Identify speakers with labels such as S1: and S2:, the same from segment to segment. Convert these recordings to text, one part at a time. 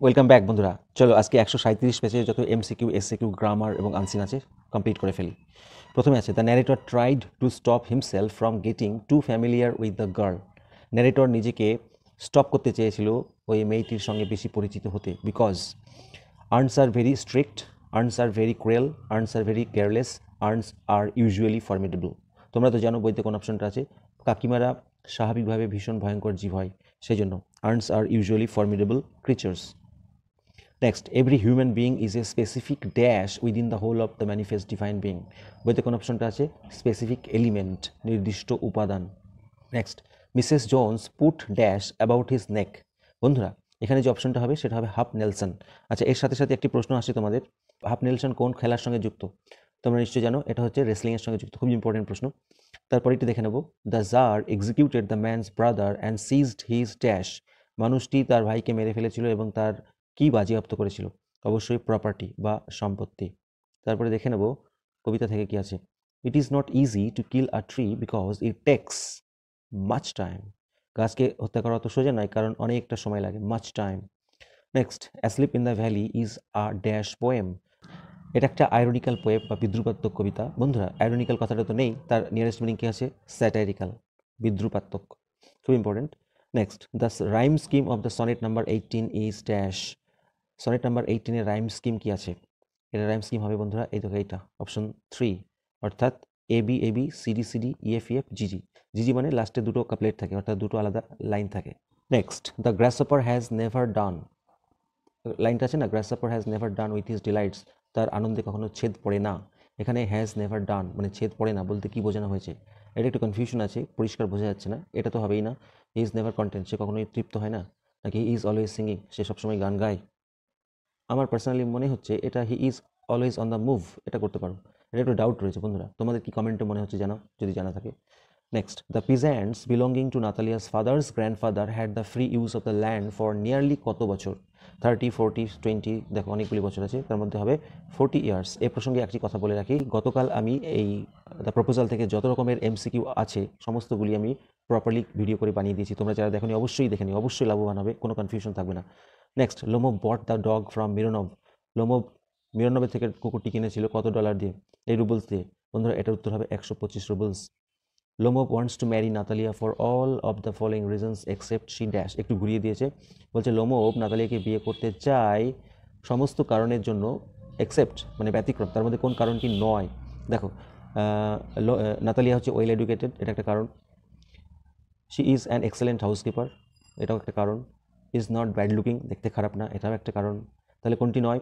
S1: Welcome back বন্ধুরা। চলো আজকে 137 পেজে যত এমসিকিউ এসসিকিউ গ্রামার এবং আনসিন আছে কমপ্লিট করে ফেলি। প্রথমে আছে the narrator tried to stop himself from getting two familiar with the girl. Narrator নিজেকে স্টপ করতে চেয়েছিল ওই মেয়েটির সঙ্গে বেশি পরিচিত হতে, because earns are very strict, earns are very cruel, earns are very careless, earns are usually formidable. তোমরা তো জানো বইতে কোন অপশনটা আছে, কাকিমারা স্বাভাবিকভাবে ভীষণ ভয়ঙ্কর জীব হয়, সেই জন্য আর্নস are usually formidable creatures. Next, every human being is a specific dash within the whole of the manifest divine being. বইতে কোন অপশনটা আছে? স্পেসিফিক এলিমেন্ট, নির্দিষ্ট উপাদান। Next, Mrs Jones put dash about his neck. বন্ধুরা এখানে যে অপশনটা হবে সেটা হবে হাফ নেলসন। আচ্ছা, এর সাথে সাথে একটি প্রশ্ন আসছে তোমাদের, হাফ নেলসন কোন খেলার সঙ্গে যুক্ত? তোমরা নিশ্চয়ই জানো এটা হচ্ছে রেসলিংয়ের সঙ্গে যুক্ত, খুব ইম্পর্টেন্ট প্রশ্ন। তারপর একটু দেখে নেব, the czar executed the man's brother and seized his dash. মানুষটি তার ভাইকে মেরে ফেলেছিল এবং তার কি বাজেয়াপ্ত করেছিল? অবশ্যই প্রপার্টি বা সম্পত্তি। তারপরে দেখে নেব কবিতা থেকে কি আছে, it is not easy to kill a tree because it takes much time. গাছকে হত্যা করা অত সোজা নয়, কারণ অনেকটা সময় লাগে, much time. Next, asleep in the valley is a dash poem. এটা একটা আইরনিক্যাল পোয়েম বা বিদ্রুপাত্মক কবিতা। বন্ধুরা আইরনিক্যাল কথাটা তো নেই, তার নিয়ারেস্ট মিনিং কি আছে? স্যাটাইরিক্যাল, বিদ্রুপাত্মক, খুব important. Next, the rhyme scheme of the sonnet number 18 is dash. Sonnet number 18 এর রাইম স্কিম কি আছে? এটা রাইম স্কিম হবে বন্ধুরা এই দেখো এইটা, অপশন 3, অর্থাৎ A B A B, CD CD, EF EF, GG. GG মানে লাস্টে দুটো কাপলেট থাকে, অর্থাৎ দুটো আলাদা লাইন থাকে। Next, the গ্রাসহপার has never done. লাইনটা আছে না, গ্রাসহপার has never done with his delights, তার আনন্দে কখনো ছেদ পড়ে না। এখানে হ্যাজ নেভার ডান মানে ছেদ পড়ে না বলতে কি বোঝানো হয়েছে, এটা একটু কনফিউশন আছে, পরিষ্কার বোঝা যাচ্ছে না। এটা তো হবেই না, হি ইজ নেভার কন্টেন্ট, সে কখনোই তৃপ্ত হয় না, নাকি হি ইজ অলওয়েজ সিঙ্গিং, সে সবসময় গান গায়? আমার পার্সোনালি মনে হচ্ছে এটা he is always on the move, এটা করতে পারো। এটা একটু ডাউট রয়েছে বন্ধুরা, তোমাদের কি কমেন্টে মনে হচ্ছে জানাও যদি জানা থাকে। Next, the peasants belonging to Natalia's father's grandfather had the free use of the land for nearly কত বছর? 30, 40, 20, দেখো অনেকগুলি বছর আছে, তার মধ্যে হবে 40 ইয়ার্স। এ প্রসঙ্গে একটি কথা বলে রাখি, গতকাল আমি এই দ্য প্রপোজাল থেকে যত রকমের এমসিকিউ আছে সমস্তগুলি আমি প্রপারলি ভিডিও করে বানিয়ে দিয়েছি, তোমরা যারা দেখোনি অবশ্যই দেখে নিও, অবশ্যই লাভবান হবে, কোনো কনফিউশন থাকবে না। Next, Lomov bought the dog from Mironov. Lomov মিরোনভের থেকে কুকুরটি কিনেছিল কত ডলার দিয়ে? এই রুবলস দিয়ে। বন্ধুরা এটার উত্তর হবে 125 roubles. Lomov wants to marry Natalia for all of the following reasons except she dash. একটু ঘুরিয়ে দিয়েছে, বলছে লোমোভ নাতালিয়াকে বিয়ে করতে চায় সমস্ত কারণের জন্য, এক্সেপ্ট মানে ব্যতিক্রম, তার মধ্যে কোন কারণটি নয়? দেখো, নাতালিয়া হচ্ছে ওয়েল এডুকেটেড, এটা একটা কারণ। She is an excellent housekeeper, এটাও একটা কারণ। ইজ নট ব্যাড লুকিং, দেখতে খারাপ না, এটাও একটা কারণ। তাহলে কোনটি নয়?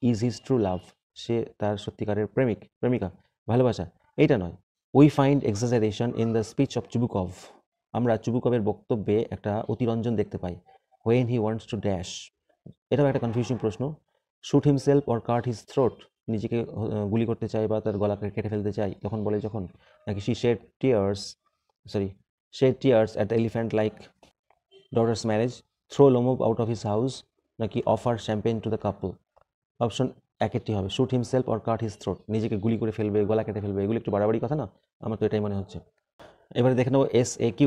S1: ইজ হিজ ট্রু লাভ, সে তার সত্যিকারের প্রেমিকা, ভালোবাসা, এইটা নয়। We find exaggeration in the speech of Chubukov. আমরা চুবুকভের বক্তব্যে একটা অতিরঞ্জন দেখতে পাই। When he wants to dash, এটাও একটা কনফিউশন প্রশ্ন। Shoot himself or cut his throat, নিজেকে গুলি করতে চায় বা তার গলাকে কেটে ফেলতে চায় তখন বলে যখন, নাকি she shed tears, shed tears at the elephant like daughter's marriage, throw Lomov out of his house, নাকি offer champagne to the couple? Option একটি হবে, shoot himself or cut his throat, নিজেকে গুলি করে ফেলবে, গলা কেটে ফেলবে, এগুলো একটু বাড়াবাড়ি কথা না? আমার তো এটাই মনে হচ্ছে। এবারে দেখে নেবো SAQ,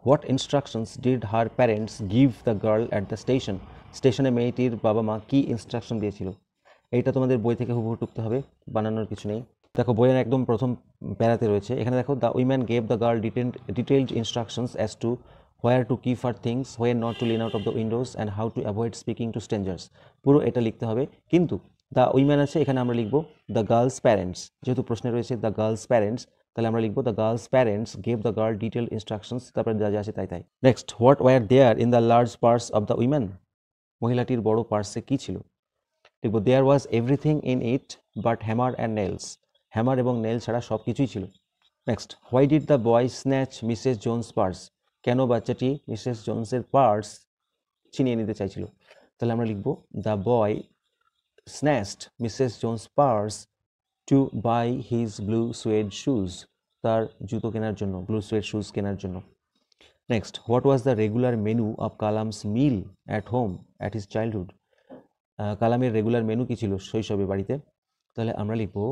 S1: what instructions did her parents give the girl at the station. স্টেশনে মেয়েটির বাবা মা কি ইনস্ট্রাকশন দিয়েছিল? এইটা তোমাদের বই থেকে হুবহু টুকতে হবে, বানানোর কিছু নেই। দেখো বইয়ের একদম প্রথম প্যারাতে রয়েছে, এখানে দেখো, the woman gave the girl detailed instructions as to where to keep her things, where not to Lin out of the Windows and how to avoid speaking two strangers. পুরো এটা লিখতে হবে, কিন্তু দ্য উইম্যান আছে, এখানে আমরা লিখবো the girl's parents, যেহেতু প্রশ্নে রয়েছে দ্য গার্লস প্যারেন্টস, তাহলে আমরা লিখবো the girl's parents gave the girl detailed instructions, তারপরে যা যা আছে তাই তাই। Next, what were there in the large purse of the woman. মহিলাটির বড় পার্সে কি ছিল? লিখবো there was everything in it but hammer and nails, hammer এবং নেল ছাড়া সব কিছুই ছিল। Next, why did the boy snatch Mrs Jones purse, কেন বাচ্চাটি মিসেস জোন্সের পার্স ছিনিয়ে নিতে চাইছিল? তাহলে আমরা লিখবো the boy snatched Mrs Jones purse to buy his blue suede shoes, তার জুতো কেনার জন্য, ব্লু সুয়েড শুজ কেনার জন্য। Next, what was the regular menu of Kalam's meal at home at his childhood. কালামের রেগুলার মেনু কি ছিল শৈশবে বাড়িতে? তাহলে আমরা লিখবো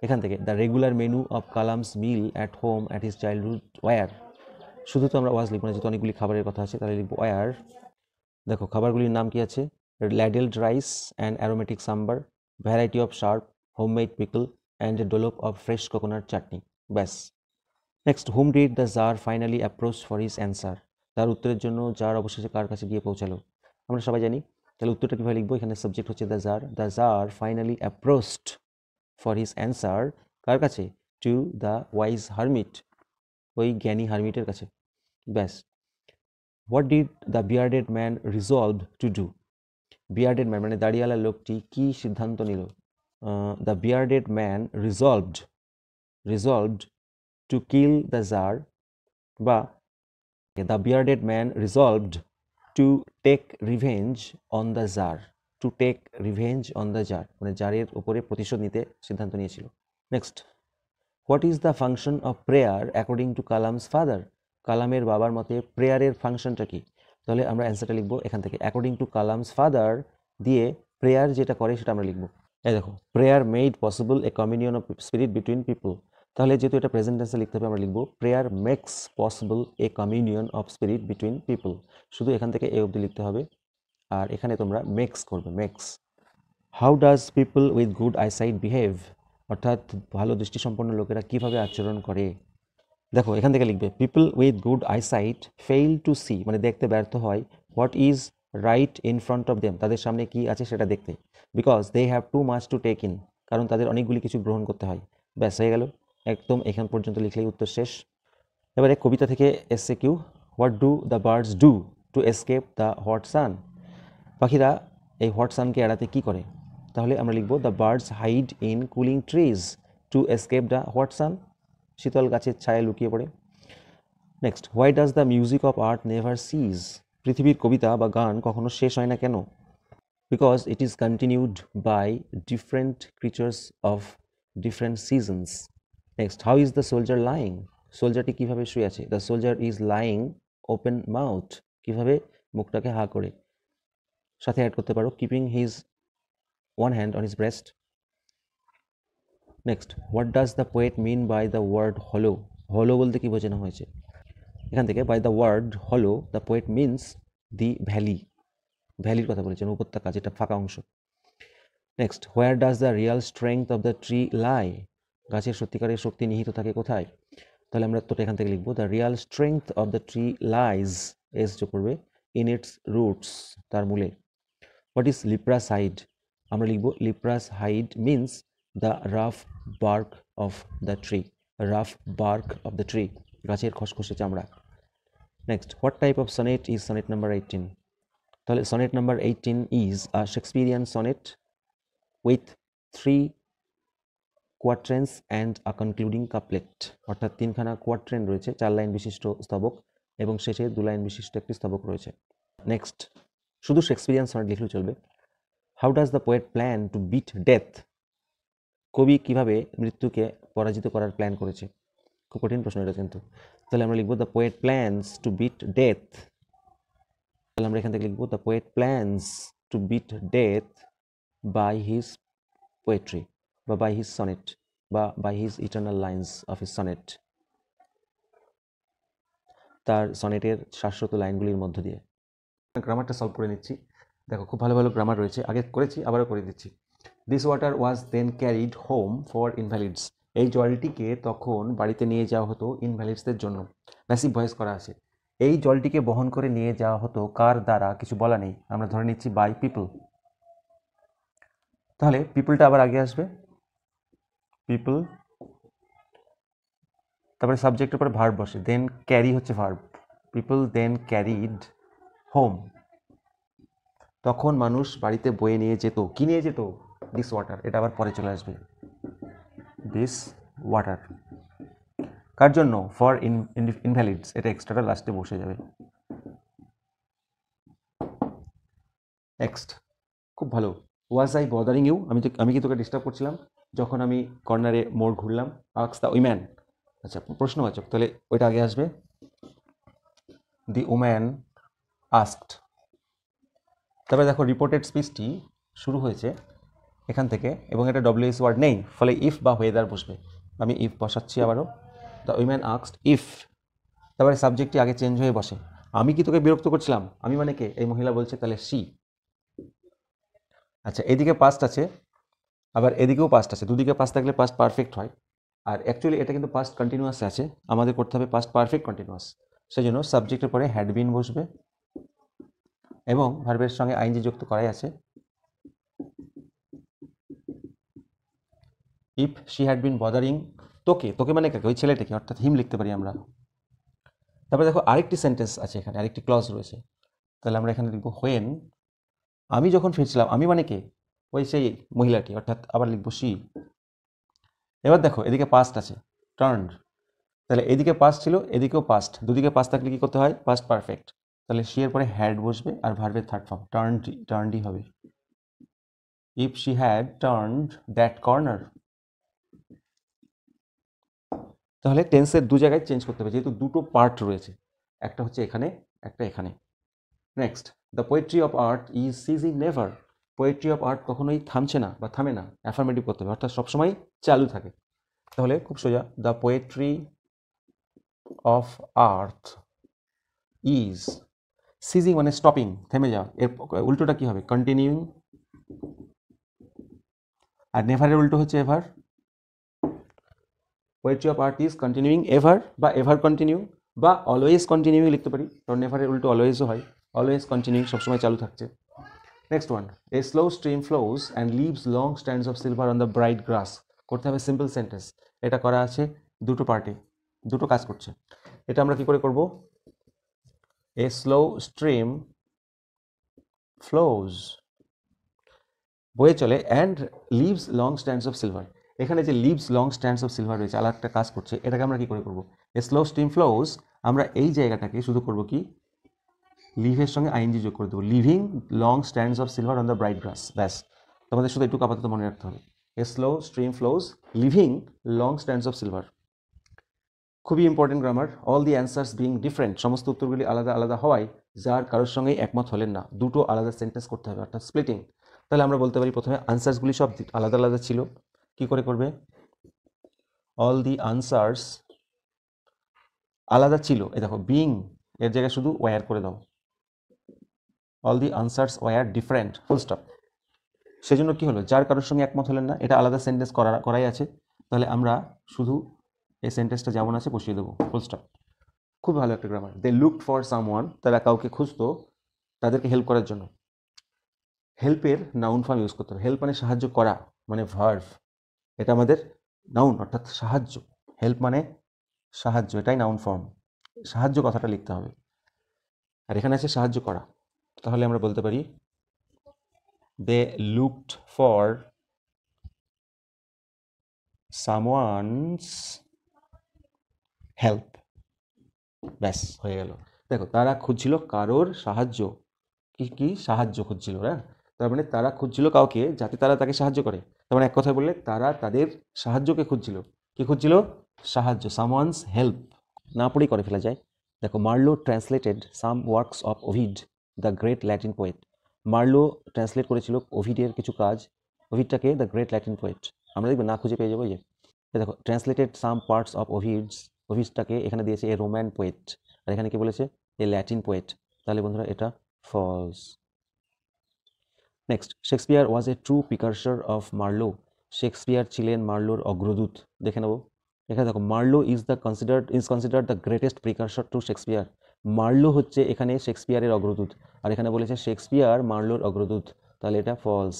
S1: এখান থেকে, the regular menu of Kalam's meal at home at his childhood were, শুধু তো আমরা ওয়াজ লিখবো না, যেহেতু অনেকগুলি খাবারের কথা আছে, তাহলে লিখবো ওয়ার দেখো খাবারগুলির নাম কি আছে, ladled rice and aromatic sambar, variety of sharp homemade pickle and a dollop of fresh coconut chutney. ব্যাস। Next, whom did the jar finally approach for his answer, তার উত্তরের জন্য জার অবশেষে কার কাছে গিয়ে পৌঁছালো? আমরা সবাই জানি, তাহলে উত্তরটা কীভাবে লিখবো? এখানে সাবজেক্ট হচ্ছে the jar finally approached for his answer, কার কাছে? টু দ্য ওয়াইজ হারমিট, ওই জ্ঞানী হারমিটের কাছে। ব্যাস। What did the bearded man resolve to do, bearded man মানে দাড়িওয়ালা লোকটি কি সিদ্ধান্ত নিল? The bearded man resolved to kill the tsar, বা the bearded man resolved to take revenge on the tsar, to take revenge on the tsar মানে জারের উপরে প্রতিশোধ নিতে সিদ্ধান্ত নিয়েছিল। Next, what is the function of prayer according to Kalam's father, কালামের বাবার মতে প্রেয়ারের ফাংশনটা কি? তাহলে আমরা অ্যান্সারটা লিখবো এখান থেকে, অ্যাকর্ডিং টু কালামস ফাদার দিয়ে প্রেয়ার যেটা করে সেটা আমরা লিখবো। এই দেখো, prayer made possible a communion of spirit between people, তাহলে যেহেতু এটা প্রেজেন্ট টেন্সে লিখতে হবে আমরা লিখবো prayer makes possible a communion of spirit between people, শুধু এখান থেকে এ অবধি লিখতে হবে, আর এখানে তোমরা মেক্স করবে, makes. How does people with good eyesight behave, অর্থাৎ ভালো দৃষ্টিসম্পন্ন লোকেরা কিভাবে আচরণ করে? দেখো এখান থেকে লিখবে people with good eyesight fail to see মানে দেখতে ব্যর্থ হয়, what is right in front of them, তাদের সামনে কি আছে সেটা দেখতে, because they have too much to take in, কারণ তাদের অনেকগুলি কিছু গ্রহণ করতে হয়। ব্যাস হয়ে গেল, একদম এখান পর্যন্ত লিখলেই উত্তর শেষ। এবারে কবিতা থেকে এসে Q, what do the birds do to escape the hot sun, পাখিরা এই হট সানকে এড়াতে কি করে? তাহলে আমরা লিখবো the birds hide in cooling trees to escape the hot sun, শীতল গাছের ছায়া লুকিয়ে পড়ে। Next, why does the music of art never cease, পৃথিবীর কবিতা বা গান কখনো শেষ হয় না কেন? Because it is continued by different creatures of different seasons. Next, how is the soldier lying, সোলজারটি কীভাবে শুয়ে আছে? The soldier is lying open mouth, কীভাবে? মুখটাকে হা করে। সাথে অ্যাড করতে পারো keeping his one hand on his breast. Next, what does the poet mean by the word hollow, hollow বলতে কি বোঝানো হয়েছে? এখান থেকে by the word hollow the poet means the valley, ভ্যালির কথা বলেছেন, উপত্যকা যেটা ফাঁকা অংশ। Next, where does the real strength of the tree lie, গাছের সত্যিকারের শক্তি নিহিত থাকে কোথায়? তাহলে আমরা তো এখান থেকে লিখবো the real strength of the tree lies, S যোগ করবে, ইন ইটস রুটস, তার মূলে। হোয়াট ইজ লিপ্রাস হাইড, আমরা লিখবো leprous hide means the rough bark of the tree, rough bark of the tree, গাছের খসখসে চামড়া। Next, what type of sonnet is sonnet number 18, তাহলে sonnet number 18 is a Shakespearean sonnet with 3 quatrains and a concluding couplet, অর্থাৎ 3খানা quatrain রয়েছে, 4 line বিশিষ্ট স্তবক এবং শেষে 2 লাইন বিশিষ্ট একটি স্তবক রয়েছে। নেক্সট, শুধু শেক্সপিরিয়ান সনেট লিখলেও চলবে। How does the poet plan to beat death, কবি কিভাবে মৃত্যুকে পরাজিত করার প্ল্যান করেছে? খুব কঠিন প্রশ্ন এটা কিন্তু। তাহলে আমরা লিখবো the poet plans to beat death, তাহলে আমরা এখান থেকে লিখবো the poet plans to beat death by his poetry, বা বাই হিজ সনেট, বা by his eternal lines of his sonnet, তার সনেটের শাশ্বত লাইনগুলির মধ্য দিয়ে। গ্রামারটা সলভ করে নিচ্ছি। দেখো খুব ভালো ভালো গ্রামার রয়েছে, আগে করেছি আবারও করে দিচ্ছি। This water was then carried home for invalids, এই জলটিকে তখন বাড়িতে নিয়ে যাওয়া হতো ইনভ্যালিডসদের জন্য। প্যাসিভ ভয়েস করা আছে, এই জলটিকে বহন করে নিয়ে যাওয়া হতো কার দ্বারা? কিছু বলা নেই, আমরা ধরে নিচ্ছি বাই পিপল। তাহলে পিপলটা আবার আগে আসবে, পিপল, তারপরে সাবজেক্টের উপরে ভার্ব বসে, দেন ক্যারি হচ্ছে ভার্ব, পিপল দেন ক্যারিড হোম, তখন মানুষ বাড়িতে বয়ে নিয়ে যেত, কি নিয়ে যেত? দিস ওয়াটার, এটা আবার পরে চলে আসবে, দিস ওয়াটার, কার জন্য? ফর ইনভ্যালিডস, এটা এক্সট্রাটা লাস্টে বসে যাবে। নেক্সট, খুব ভালো, ওয়াজ আই বদারিং ইউ, আমি কি তোকে ডিস্টার্ব করছিলাম যখন আমি কর্নারে মোড় ঘুরলাম? আস্ক দ্য উইম্যান, আচ্ছা প্রশ্নবাচক, তাহলে ওইটা আগে আসবে, দি উম্যান আস্কড। তারপরে দেখো রিপোর্টেড স্পিচটি শুরু হয়েছে এখান থেকে, এবং এটা ডব্লিউএস ওয়ার্ড নেই, ফলে ইফ বা ওয়েদার বসবে। আমি ইফ বসাচ্ছি আবারও, দ্য উইম্যান আস্কড ইফ, তারপরে সাবজেক্টটি আগে চেঞ্জ হয়ে বসে, আমি কি তোকে বিরক্ত করছিলাম? আমি মানে কে? এই মহিলা বলছে, তাহলে সি। আচ্ছা, এদিকে পাস্ট আছে, আবার এদিকেও পাস্ট আছে, দুদিকে পাস্ট থাকলে পাস্ট পারফেক্ট হয়। আর অ্যাকচুয়ালি এটা কিন্তু পাস্ট কন্টিনিউয়াস আছে, আমাদের করতে হবে পাস্ট পারফেক্ট কন্টিনিউয়াস। সেই জন্য সাবজেক্টের পরে হ্যাড বিন বসবে এবং ভার্বের সঙ্গে আইএনজি যুক্ত করাই আছে। If she had been bothering, তোকে, তোকে মানে কাকে? ওই ছেলেটাকে, অর্থাৎ হিম লিখতে পারি আমরা। তারপরে দেখো আরেকটি সেন্টেন্স আছে এখানে, আরেকটি ক্লজ রয়েছে, তাহলে আমরা এখানে লিখবো হোয়েন, আমি যখন ফিরছিলাম, আমি মানে কে? ওই সেই মহিলাটি, অর্থাৎ আবার লিখবো শি। এবার দেখো এদিকে পাস্ট আছে, টার্ন, তাহলে এদিকে পাস্ট ছিল, এদিকেও পাস্ট, দুদিকে পাস্ট থাকলে কি করতে হয়? Past perfect. তাহলে শি এর পরে হ্যাড বসবে আর ভার্বের থার্ড ফর্ম টার্নডি হবে। If she had turned that corner, তাহলে টেন্সের দু জায়গায় চেঞ্জ করতে হবে, যেহেতু দুটো পার্ট রয়েছে, একটা হচ্ছে এখানে, একটা এখানে। Next, the poetry of art is seizing never, poetry of art কখনোই থামছে না বা থামে না, অ্যাফার্মেটিভ করতে হবে, অর্থাৎ সবসময় চালু থাকে। তাহলে খুব সোজা, the poetry of art is seizing, মানে স্টপিং, থেমে যাওয়া, এর উল্টোটা কি হবে? কন্টিনিউইং। আর নেভারের উল্টো হচ্ছে ever. Poetry of art is continuing ever, বা এভার কন্টিনিউ, বা অলওয়েজ কন্টিনিউইং লিখতে পারি, কারণ নেভারের উল্টো অলওয়েজও হয়। অলওয়েজ কন্টিনিউইং, সবসময় চালু থাকছে। Next one, a slow stream flows and leaves long stands of silver on the bright grass, করতে হবে সিম্পল সেন্টেন্স। এটা করা আছে দুটো পার্টে, দুটো কাজ করছে। এটা আমরা কি করে করব? এ স্লো স্ট্রিম ফ্লোজ, বয়ে চলে, and leaves long stands of silver, এখানে যে leaves long stands of silver রয়েছে, আলাদা একটা কাজ করছে, এটাকে আমরা কি করে করব? এ স্লো স্ট্রিম ফ্লোজ, আমরা এই জায়গাটাকে শুধু করব কি, লিভের সঙ্গে আইএনজি যোগ করে দেবো, living long stands of silver on the bright grass, ব্যাস। তোমাদের শুধু একটু আপাতত মনে রাখতে হবে, a slow stream flows, living long stands of silver. খুবই important grammar. All the answers being different, সমস্ত উত্তরগুলি আলাদা আলাদা হওয়ায় যার কারোর সঙ্গেই একমত হলেন না, দুটো আলাদা সেন্টেন্স করতে হবে, অর্থাৎ স্প্লিটিং। তাহলে আমরা বলতে পারি প্রথমে আনসার্সগুলি সব আলাদা আলাদা ছিল, কি করে করবে? অল দি আনসার্স আলাদা ছিল, এই দেখো বিং এর জায়গায় শুধু ওয়্যার করে দাও, all the answers were different, full stop. সেজন্য কি হলো? যার কারোর সঙ্গে একমত হলেন না, এটা আলাদা সেন্টেন্স করাই আছে, তাহলে আমরা শুধু এই সেন্টেন্সটা যেমন আছে বসিয়ে দেবো, ফুল স্টপ। খুব ভালো একটা grammar. They looked for someone, তারা কাউকে খুঁজতো তাদেরকে হেল্প করার জন্য। হেল্পের নাউন ফর্ম ইউজ করতে হবে, হেল্প মানে সাহায্য করা, মানে ভার্ভ, এটা আমাদের নাউন, অর্থাৎ সাহায্য। হেল্প মানে সাহায্য, এটাই নাউন ফর্ম, সাহায্য কথাটা লিখতে হবে। আর এখানে আছে সাহায্য করা, তাহলে আমরা বলতে পারি they looked for someone's help, ব্যাস হয়ে গেল। দেখো, তারা খুঁজছিল কারোর সাহায্য, কি সাহায্য খুঁজছিল, হ্যাঁ, তার মানে তারা খুঁজছিল কাউকে যাতে তারা তাকে সাহায্য করে। তার মানে এক কথায় বললে তারা তাদের সাহায্যকে খুঁজছিল। কি খুঁজছিল? সাহায্য, সামওয়ানস হেল্প। না পড়েই করে ফেলা যায়। দেখো, Marlowe translated some works of Ovid the great Latin poet. Marlowe translate করেছিল ওভিডের কিছু কাজ, ওভিডটাকে দ্য গ্রেট ল্যাটিন পোয়েট। আমরা দেখবো না খুঁজে পেয়ে যাবো। দেখো, ট্রান্সলেটেড সাম পার্টস অফ ওভিডসটাকে এখানে দিয়েছে এ রোম্যান পোয়েট, আর এখানে কি বলেছে? A Latin poet. তাহলে বন্ধুরা এটা false. Next, Shakespeare was a true precursor of Marlowe. Shakespeare ছিলেন মার্লোর অগ্রদূত। দেখে নেব, এখানে দেখো, Marlowe is considered the greatest precursor to Shakespeare. Marlowe হচ্ছে এখানে শেক্সপিয়ারের অগ্রদূত, আর এখানে বলেছে শেক্সপিয়ার মার্লোর অগ্রদূত, তাহলে এটা false.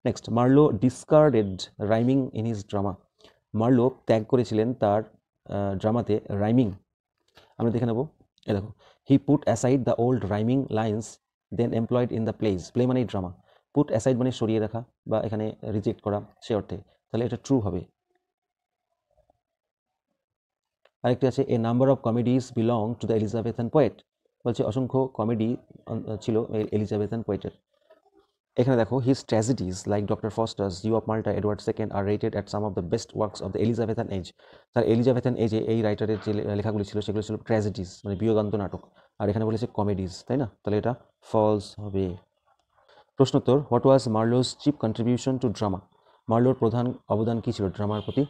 S1: Next, Marlowe discarded rhyming in his drama. Marlowe ত্যাগ করেছিলেন তার ড্রামাতে রাইমিং। আমরা দেখে নেব, এ দেখো, he put aside the old rhyming lines then employed in the place. Play মানে ড্রামা, পুট অ্যাসাইড মানে সরিয়ে রাখা বা এখানে রিজেক্ট করা, সে অর্থে, তাহলে এটা ট্রু হবে। আরেকটি আছে, a number of comedies belong to the Elizabethan poet. বলছে অসংখ্য কমেডি ছিল এলিজাবেথান পোয়েটের। এখানে দেখো, his tragedies like Doctor Faustus, Jew of Malta, Edward second are rated at some of the best works of the Elizabethan age. তার এলিজাবেথান এজে এই রাইটারের যে লেখাগুলি ছিল সেগুলো ছিল ট্র্যাজেডিজ, মানে বিয়োগান্ত নাটক, আর এখানে বলেছে কমেডিজ, তাই না? তাহলে এটা ফলস হবে। প্রশ্নোত্তর, what was Marlowe's chief contribution to drama. মার্লোর প্রধান অবদান কী ছিল ড্রামার প্রতি?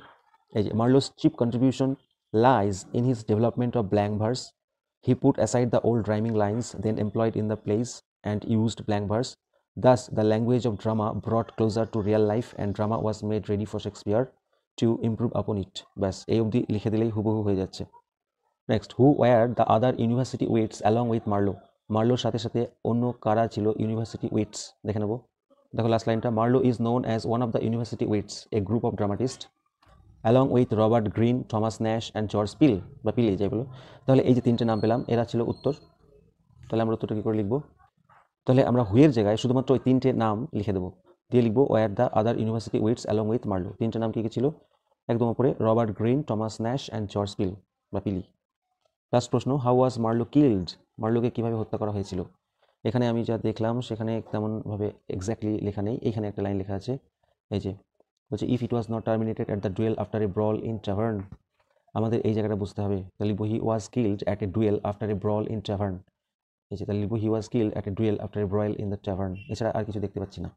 S1: এই যে, Marlowe's chief contribution lies in his development of blank verse. He put aside the old rhyming lines then employed in the plays and used blank verse. Thus, the language of drama brought closer to real life and drama was made ready for Shakespeare to improve upon it. ব্যাস এই অবধি লিখে দিলেই হুবহু হয়ে যাচ্ছে। Next, who were the other university wits along with Marlowe. মার্লোর সাথে সাথে অন্য কারা ছিল ইউনিভার্সিটি উইটস, দেখে নেব। দেখো লাস্ট লাইনটা, Marlowe is known as one of the university wits, a group of dramatist along with Robert Greene, Thomas Nashe and George Peele বা পিলি যাই বলো। তাহলে এই যে তিনটে নাম পেলাম এরা ছিল উত্তর। তাহলে আমরা উত্তরটা কী করে লিখবো? তাহলে আমরা হুয়ের জায়গায় শুধুমাত্র ওই তিনটে নাম লিখে দেবো, দিয়ে লিখবো were the other university wits along with Marlowe. তিনটে নাম কী কী ছিল? একদম উপরে Robert Greene, Thomas Nashe and George Peele বা পিলি। লাস্ট প্রশ্ন, হাউ ওয়াজ মার্লো কিল্ড? মার্লোকে কীভাবে হত্যা করা হয়েছিল? এখানে আমি যা দেখলাম সেখানে তেমনভাবে এক্স্যাক্টলি লেখা নেই। এইখানে একটা লাইন লেখা আছে, এই যে বলছে if it was not terminated at the dual after a brawl in টাভার্ন। আমাদের এই জায়গাটা বুঝতে হবে, তাহলে লিখবো he was killed at a duel after a brawl in tavern. এই যে তাহলে লিখবো he was killed at a duel after a broil in the tavern. এছাড়া আর কিছু দেখতে পাচ্ছি না।